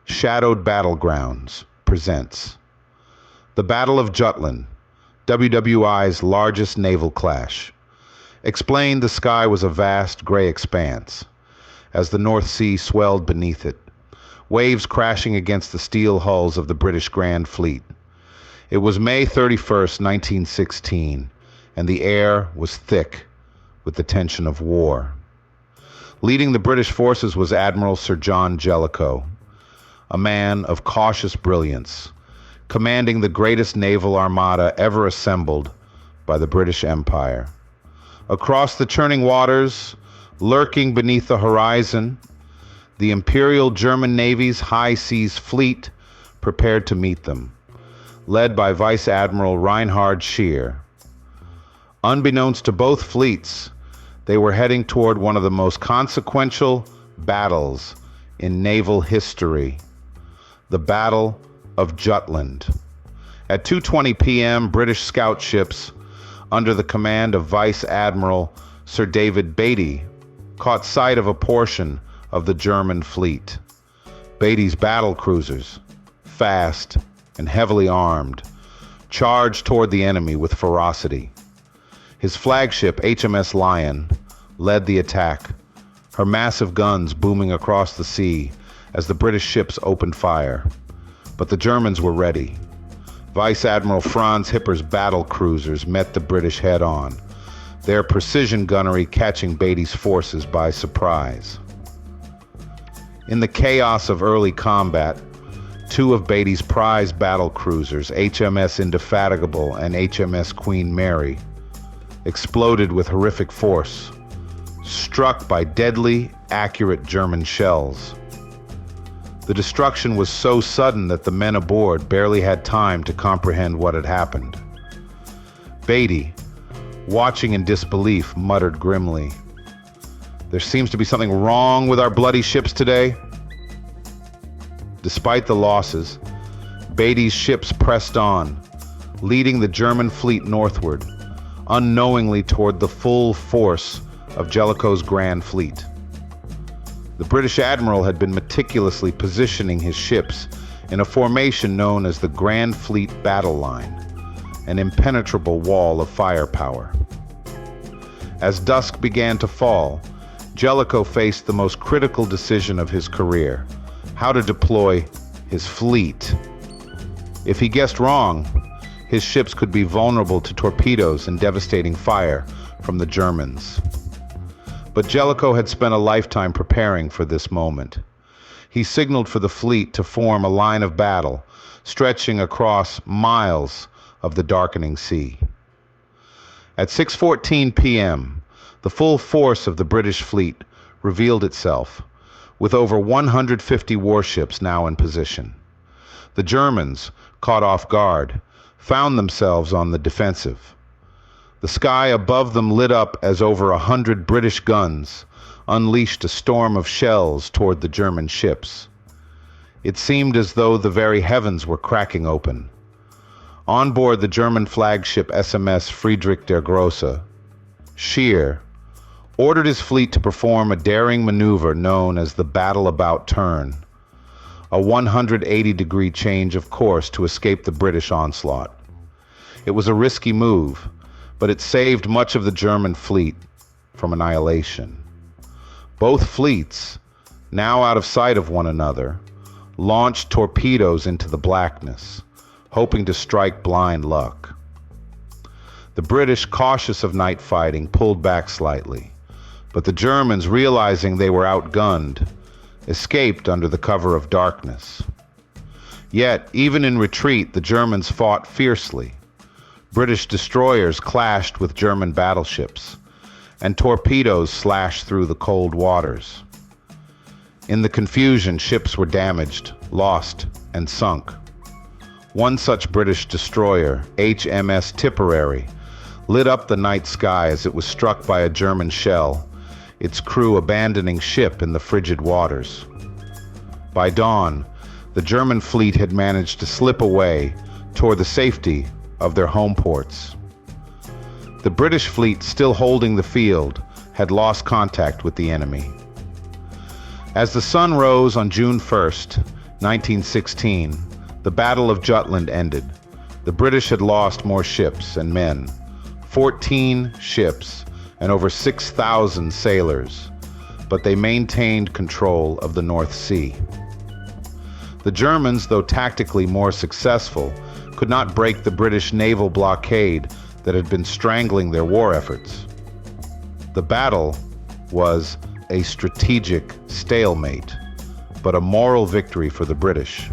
Shadowed Battlegrounds presents the Battle of Jutland, WWI's largest naval clash. Explained, the sky was a vast gray expanse as the North Sea swelled beneath it, waves crashing against the steel hulls of the British Grand Fleet. It was May 31st, 1916, and the air was thick with the tension of war. Leading the British forces was Admiral Sir John Jellicoe, a man of cautious brilliance, commanding the greatest naval armada ever assembled by the British Empire. Across the churning waters, lurking beneath the horizon, the Imperial German Navy's high seas fleet prepared to meet them, led by Vice Admiral Reinhard Scheer. Unbeknownst to both fleets, they were heading toward one of the most consequential battles in naval history, the Battle of Jutland. At 2:20 p.m., British scout ships under the command of Vice Admiral Sir David Beatty caught sight of a portion of the German fleet. Beatty's battle cruisers, fast and heavily armed, charged toward the enemy with ferocity. His flagship, HMS Lion, led the attack, her massive guns booming across the sea as the British ships opened fire. But the Germans were ready. Vice Admiral Franz Hipper's battle cruisers met the British head-on, their precision gunnery catching Beatty's forces by surprise. In the chaos of early combat, two of Beatty's prize battle cruisers, HMS Indefatigable and HMS Queen Mary, exploded with horrific force, struck by deadly, accurate German shells. The destruction was so sudden that the men aboard barely had time to comprehend what had happened. Beatty, watching in disbelief, muttered grimly, "There seems to be something wrong with our bloody ships today." Despite the losses, Beatty's ships pressed on, leading the German fleet northward, unknowingly toward the full force of Jellicoe's Grand Fleet. The British Admiral had been meticulously positioning his ships in a formation known as the Grand Fleet Battle Line, an impenetrable wall of firepower. As dusk began to fall, Jellicoe faced the most critical decision of his career: how to deploy his fleet. If he guessed wrong, his ships could be vulnerable to torpedoes and devastating fire from the Germans. But Jellicoe had spent a lifetime preparing for this moment. He signaled for the fleet to form a line of battle, stretching across miles of the darkening sea. At 6:14 p.m., the full force of the British fleet revealed itself, with over 150 warships now in position. The Germans, caught off guard, found themselves on the defensive. The sky above them lit up as over 100 British guns unleashed a storm of shells toward the German ships. It seemed as though the very heavens were cracking open. On board the German flagship SMS Friedrich der Grosse, Scheer ordered his fleet to perform a daring maneuver known as the Battle About Turn, a 180-degree change of course to escape the British onslaught. It was a risky move, but it saved much of the German fleet from annihilation. Both fleets, now out of sight of one another, launched torpedoes into the blackness, hoping to strike blind luck. The British, cautious of night fighting, pulled back slightly, but the Germans, realizing they were outgunned, escaped under the cover of darkness. Yet, even in retreat, the Germans fought fiercely. British destroyers clashed with German battleships, and torpedoes slashed through the cold waters. In the confusion, ships were damaged, lost, and sunk. One such British destroyer, HMS Tipperary, lit up the night sky as it was struck by a German shell, its crew abandoning ship in the frigid waters. By dawn, the German fleet had managed to slip away toward the safety of their home ports. The British fleet, still holding the field, had lost contact with the enemy. As the sun rose on June 1st, 1916, the Battle of Jutland ended. The British had lost more ships and men, 14 ships and over 6,000 sailors, but they maintained control of the North Sea. The Germans, though tactically more successful, could not break the British naval blockade that had been strangling their war efforts. The battle was a strategic stalemate, but a moral victory for the British.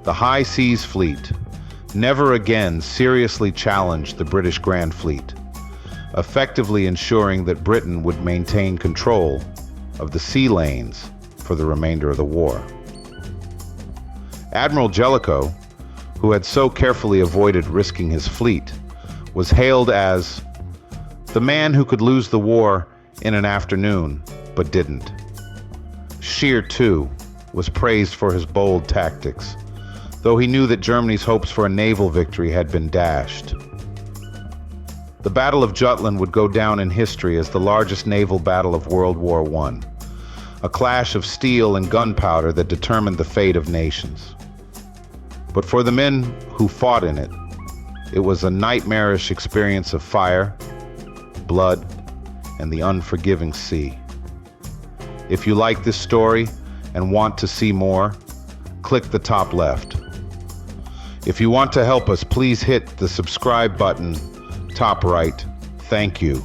The High Seas Fleet never again seriously challenged the British Grand Fleet, effectively ensuring that Britain would maintain control of the sea lanes for the remainder of the war. Admiral Jellicoe, who had so carefully avoided risking his fleet, was hailed as the man who could lose the war in an afternoon, but didn't. Scheer, too, was praised for his bold tactics, though he knew that Germany's hopes for a naval victory had been dashed. The Battle of Jutland would go down in history as the largest naval battle of World War I, a clash of steel and gunpowder that determined the fate of nations. But for the men who fought in it, it was a nightmarish experience of fire, blood, and the unforgiving sea. If you like this story and want to see more, click the top left. If you want to help us, please hit the subscribe button, top right. Thank you.